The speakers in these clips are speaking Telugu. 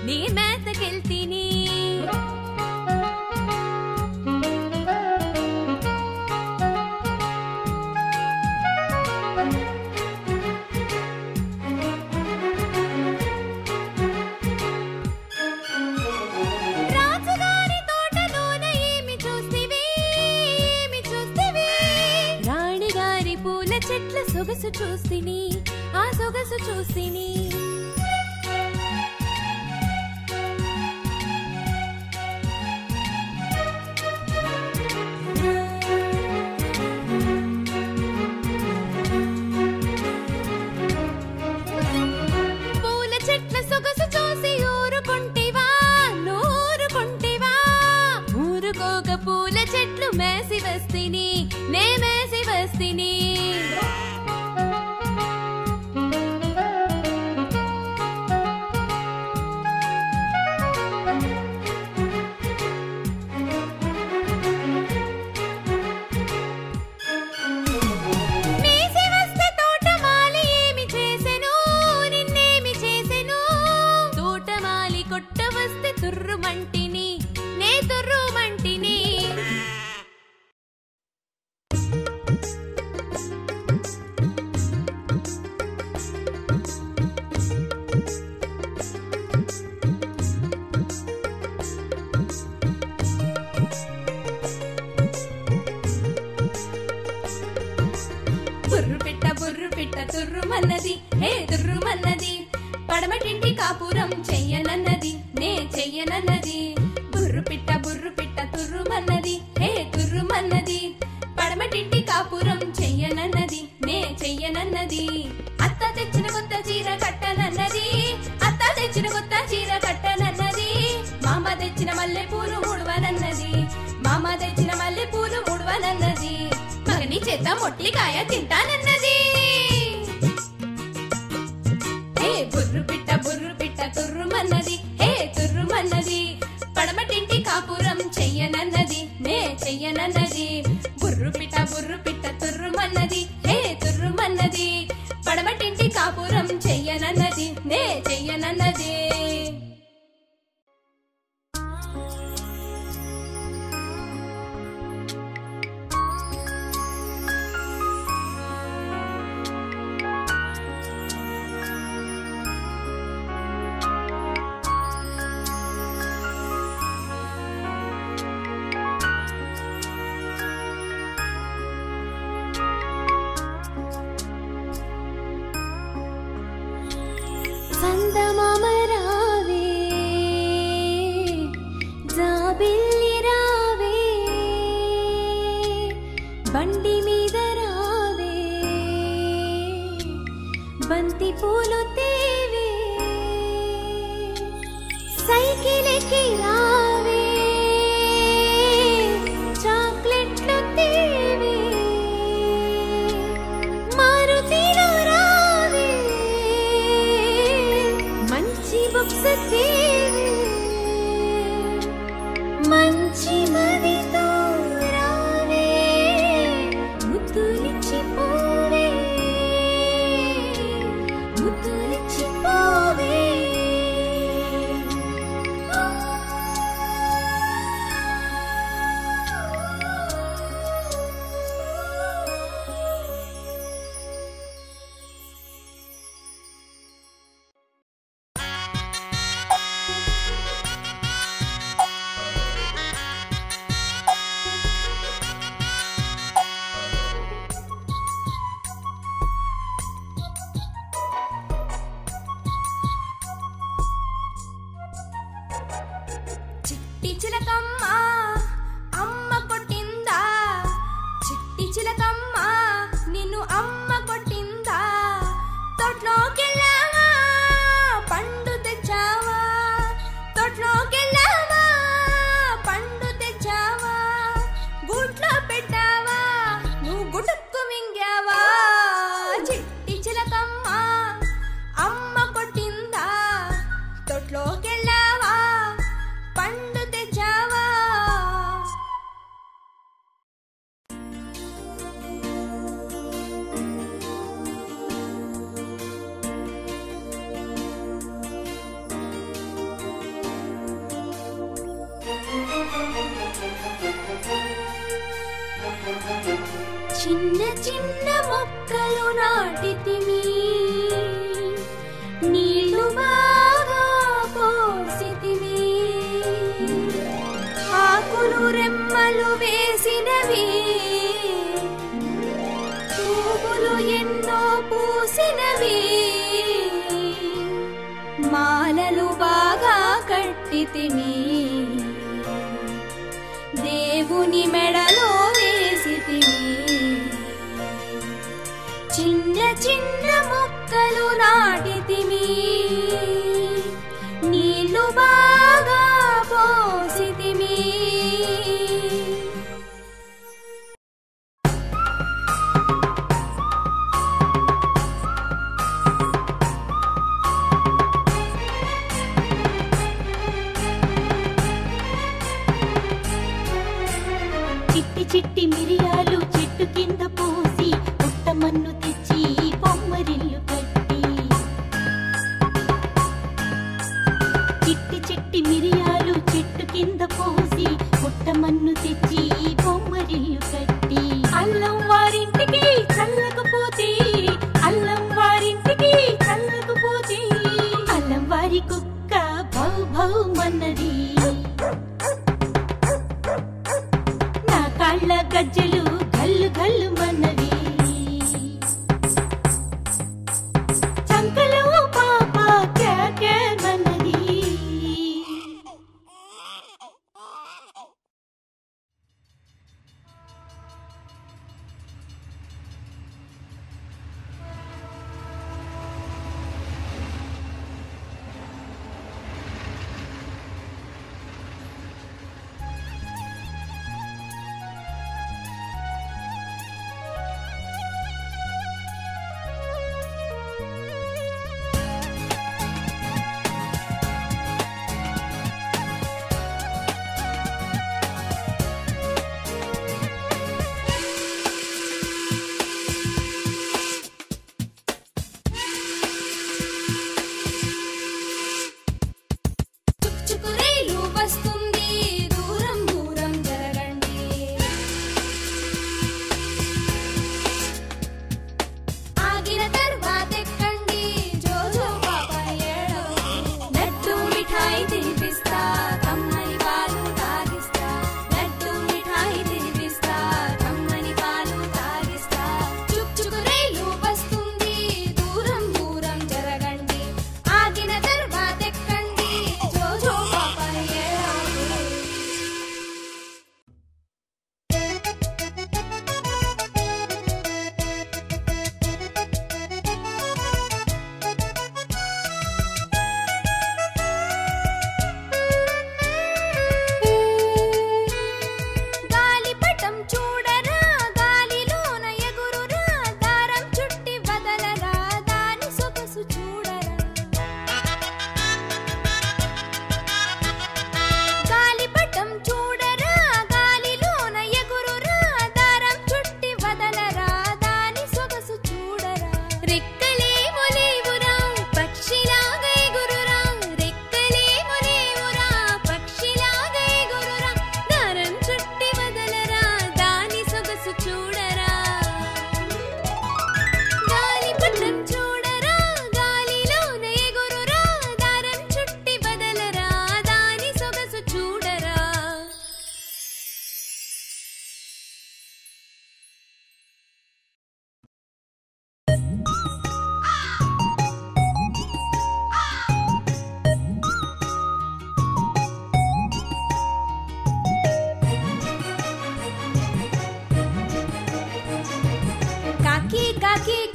నీ మేతకెళ్తిని రాజుగారి తోటలోన ఏమి చూస్తివి రాణిగారి పూల చెట్ల సొగసు చూస్తిని ఆ సొగసు చూస్తిని పూల చెట్ల సొగసు చూసి ఊరుకుంటివా నూరుకుంటివా ఊరుకోక పూల చెట్లు మేసి వస్తిని నే మేసి వస్తిని మేసి వస్తే తోటమాలి ఏమి చేసెను నిన్నేమి చేసెను తోటమాలి కొట్ట వస్తే తుర్రుమంటిని నే తుర్రుమంటిని బుర్రు పిట్ట తుర్రుమన్నది హే తుర్రుమన్నది పడమటింటి కాపురం చెయ్యనన్నది నే చెయ్యనన్నది బుర్రు పిట్ట తుర్రుమన్నది హే తుర్రుమన్నది పడమటింటి కాపురం చెయ్యనన్నది నే చెయ్యనన్నది అత్త తెచ్చిన కొత్త చీర కట్టనన్నది అత్త తెచ్చిన కొత్త చీర కట్టనన్నది మామ తెచ్చిన మల్లె పూలు ముడవనన్నది మామ తెచ్చిన మల్లె పూలు ముడవనన్నది మగని చేత మొట్లికాయ తింటానన్నది హే బుర్రు పిట్ట తుర్రుమన్నది హే తుర్రుమన్నది పడమటింటి కాపురం చెయ్యనన్నది నే చెయ్యనన్నది బుర్రు పిట్ట తుర్రుమన్నది హే తుర్రుమన్నది పడమటింటి కాపురం చెయ్యనన్నది నే చెయ్యనన్నది సందమామ రావే జాబిల్లి రావే బండి మీద రావే బంతి పూలు తేవే సైకిల్ ఎక్కి రావే చాక్లెట్లు తేవే మారుతిలో రావే మంచి బుక్స్ తేవే మంచి మదితో రావే ముద్దులిచ్చి పోవే ముద్దులిచ్చి పోవే చిట్టి చిలకమ్మ అమ్మ కొట్టిందా చిట్టి చిలకమ్మ నిన్ను అమ్మ కొట్టిందా తోటలోకెళ్ళావా పండు తెచ్చావా తోటలోకెళ్ళావా పండు తెచ్చావా గూట్లో పెట్టావా నువ్వు గుటుక్కు మింగావా చిట్టి చిలకమ్మ అమ్మ కొట్టిందా తోటలోకెళ్ళావా పండు తెచ్చావా చిన్న చిన్న మొక్కలు నాటితిమి, నీళ్లు బాగా పోసితిమి, ఆకులు రెమ్మలు వేసినవి, పువ్వులు ఎన్నో పూసినవి, మాలలు బాగా కట్టితిమి, దేవుని మెడలో వేసితిమి. చిన్న చిన్న మొక్కలు నాటితిమి, నీళ్లు బాగా పోసితిమి. చిట్టి చిట్టి మిరియాలు చెట్టు కింద పోసి పుట్టమన్ను తెచ్చి బొమ్మరిల్లు కట్టి, చిట్టి చిట్టి మిరియాలు చెట్టు కింద పోసి పుట్టమన్ను తెచ్చి బొమ్మరిల్లు కట్టి, అల్లం వారింటికి చల్లకపోతే, అల్లం వారింటికి చల్లకపోతే, అల్లం వారి కుక్క భౌ భౌ మన్నది, కాళ్ళ గజ్జలు గల్లు గల్లు మన్నవి, చంకలో పాప మన్నది.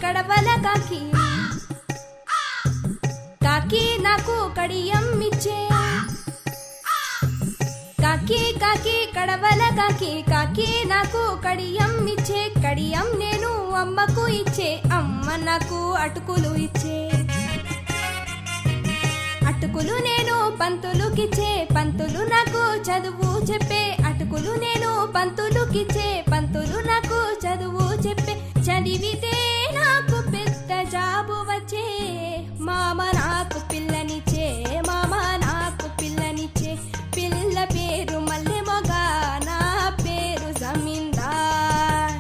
కడవల కాకి, కాకి నాకు కడియం ఇచ్చే, కాకి కాకి కడవల కాకి, కాకి నాకు కడియం ఇచ్చే, కడియం నేను అమ్మకు ఇచ్చే, అమ్మ నాకు అటుకులు ఇచ్చే, అటుకులు నేను పంతులుకిచ్చే, పంతులు నాకు చదువు చెప్పే, అటుకులు నేను పంతులుకిచ్చే, పంతులు నాకు చదువు చెప్పే, చదివితే నాకు పెద్ద జాబు వచ్చే, మామ నాకు పిల్లనిచ్చే, మామ నాకు పిల్లనిచ్చే, పిల్ల పేరు మల్లె మొగ, నా పేరు జమీందార్.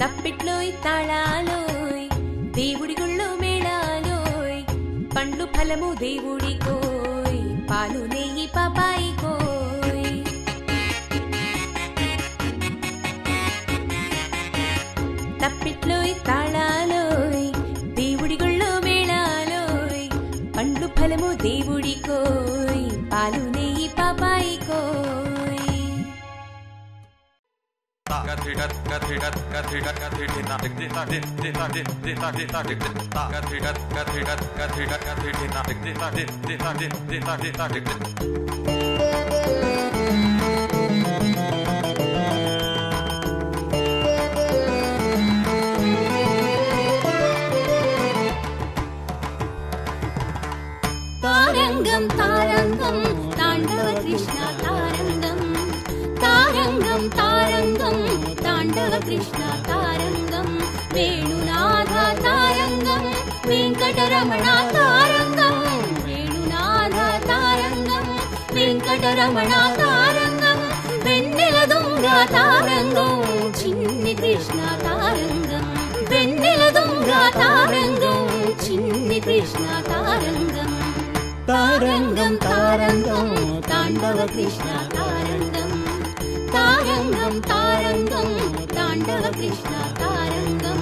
తప్పిట్లోయ్ తాళాలోయ్ దేవుడి గుళ్ళో మేళాలోయ్ పండ్లు ఫలము దేవుడికోయ్ పాలు నెయ్యి పాపాయికోయ్ తప్పిట్లోయ్ తాళాలోయ్ దేవుడి గుళ్ళో మేళాలోయ్ పండ్లు ఫలము దేవుడికోయ్ పాలు నెయ్యి పాపాయికోయ్ తారంగం తారంగం తాండవ కృష్ణ తారంగం తారంగం తారంగం తాండవ కృష్ణ తారంగం వేణునాథ తారంగం వెంకటరమణ తారంగం వేణునాథ తారంగం వెంకటరమణ తారంగం వెన్నెల దొంగ తారంగం చిన్ని కృష్ణ తారంగం వెన్నెల దొంగ తారంగం చిన్ని కృష్ణ తారంగం తారంగం తారంగం తాండవ కృష్ణ తారంగం తారంగం తారంగం తాండవ కృష్ణ తారంగం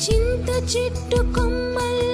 చింత చెట్టు కొమ్మల్లో